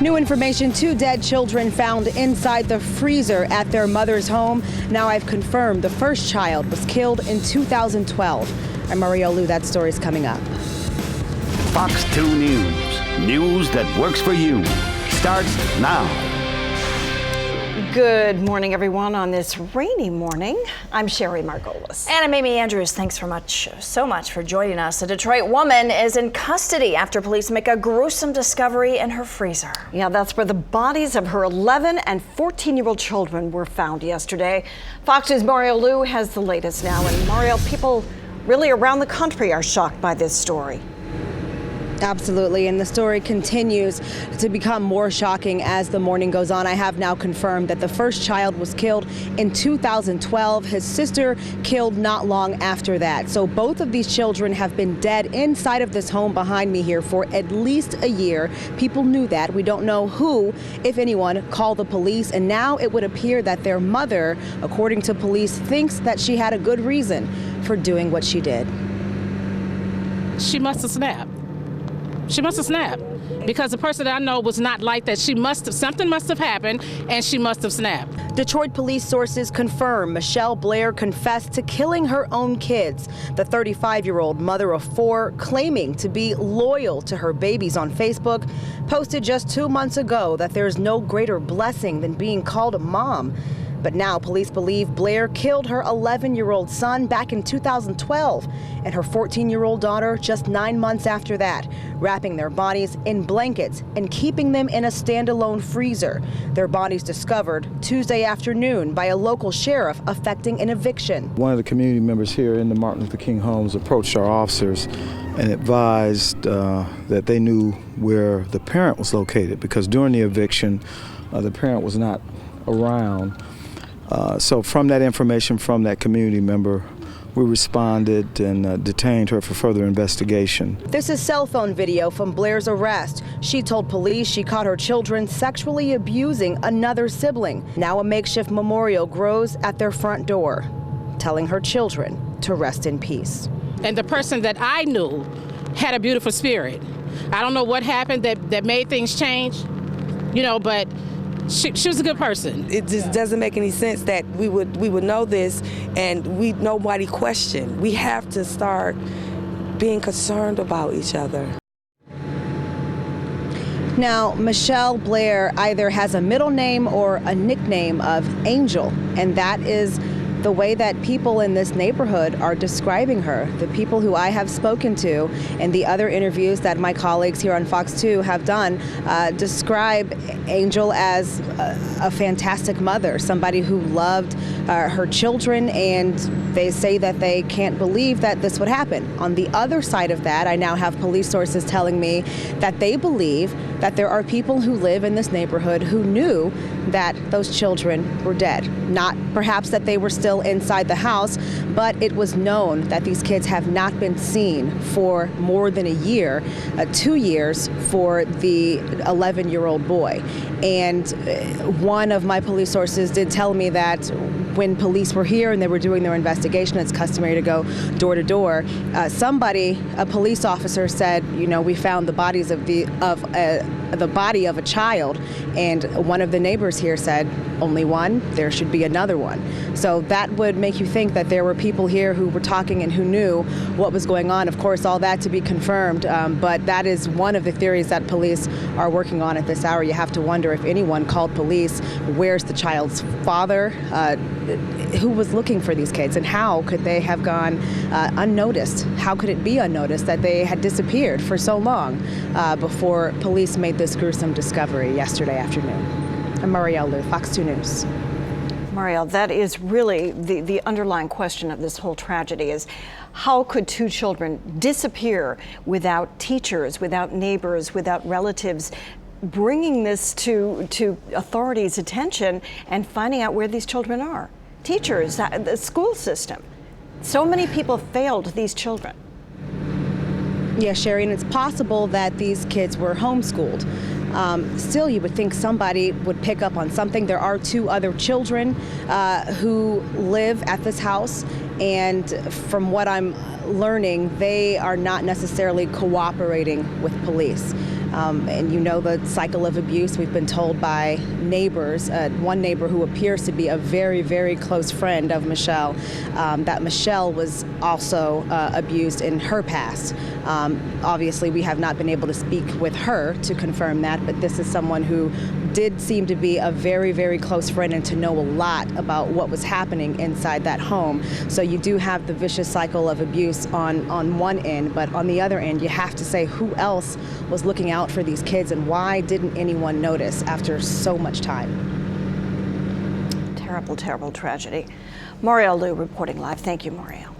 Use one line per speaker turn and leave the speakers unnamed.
New information, 2 dead children found inside the freezer at their mother's home. Now I've confirmed the first child was killed in 2012. I'm Maurielle Lue. That story's coming up.
Fox 2 News. News that works for you. Starts now.
Good morning, everyone, on this rainy morning. I'm Sherry Margolis.
And I'm Amy Andrews. Thanks so much for joining us. A Detroit woman is in custody after police make a gruesome discovery in her freezer.
Yeah, that's where the bodies of her 11 and 14-year-old children were found yesterday. Fox News' Maurielle Lue has the latest now. And Maurielle, people really around the country are shocked by this story.
Absolutely, and the story continues to become more shocking as the morning goes on. I have now confirmed that the first child was killed in 2012. His sister killed not long after that. So both of these children have been dead inside of this home behind me here for at least a year. People knew that. We don't know who, if anyone, called the police, and now it would appear that their mother, according to police, thinks that she had a good reason for doing what she did.
She must have snapped. She must have snapped because the person that I know was not like that. Something must have happened and she must have snapped.
Detroit police sources confirm Mitchelle Blair confessed to killing her own kids. The 35-year-old mother of 4, claiming to be loyal to her babies on Facebook, posted just 2 months ago that there's no greater blessing than being called a mom. But now police believe Blair killed her 11-year-old son back in 2012 and her 14-year-old daughter just 9 months after that, wrapping their bodies in blankets and keeping them in a standalone freezer. Their bodies discovered Tuesday afternoon by a local sheriff affecting an eviction.
One of the community members here in the Martin Luther King homes approached our officers and advised that they knew where the parent was located because during the eviction, the parent was not around. So from that information from that community member, we responded and detained her for further investigation.
This is cell phone video from Blair's arrest. She told police she caught her children sexually abusing another sibling. Now a makeshift memorial grows at their front door, telling her children to rest in peace.
And the person that I knew had a beautiful spirit. I don't know what happened that made things change, but she was a good person.
It just doesn't make any sense that we would know this and nobody questioned. We have to start being concerned about each other.
Now, Mitchelle Blair either has a middle name or a nickname of Angel, and that is the way that people in this neighborhood are describing her. The people who I have spoken to and the other interviews that my colleagues here on Fox 2 have done describe Angel as a fantastic mother, somebody who loved her children, and they say that they can't believe that this would happen. On the other side of that, I now have police sources telling me that they believe that there are people who live in this neighborhood who knew that those children were dead. Not perhaps that they were still inside the house, but it was known that these kids have not been seen for more than a year, 2 years for the 11-year-old boy. And one of my police sources did tell me that when police were here and they were doing their investigation, it's customary to go door to door. A police officer said, we found the bodies of the body of a child, and one of the neighbors here said, only one, there should be another one. So that would make you think that there were people here who were talking and who knew what was going on. Of course, all that to be confirmed, but that is one of the theories that police are working on at this hour. You have to wonder if anyone called police. Where's the child's father? Who was looking for these kids, and how could they have gone unnoticed? How could it be unnoticed that they had disappeared for so long before police made this gruesome discovery yesterday afternoon? I'm Maurielle Lue, Fox 2 News.
Maurielle, that is really the underlying question of this whole tragedy is how could 2 children disappear without teachers, without neighbors, without relatives bringing this to authorities' attention and finding out where these children are? Teachers, the school system. So many people failed these children.
Yeah, Sherry, and it's possible that these kids were homeschooled. Still, you would think somebody would pick up on something. There are 2 other children who live at this house, and from what I'm learning, they are not necessarily cooperating with police. And you know the cycle of abuse. We've been told by neighbors, one neighbor who appears to be a very, very close friend of Mitchelle, that Mitchelle was also abused in her past. Obviously, we have not been able to speak with her to confirm that, but this is someone who did seem to be a very, very close friend and to know a lot about what was happening inside that home. So you do have the vicious cycle of abuse on one end, but on the other end, you have to say who else was looking out for these kids and why didn't anyone notice after so much time?
Terrible, terrible tragedy. Maurielle Lue reporting live. Thank you, Maurielle.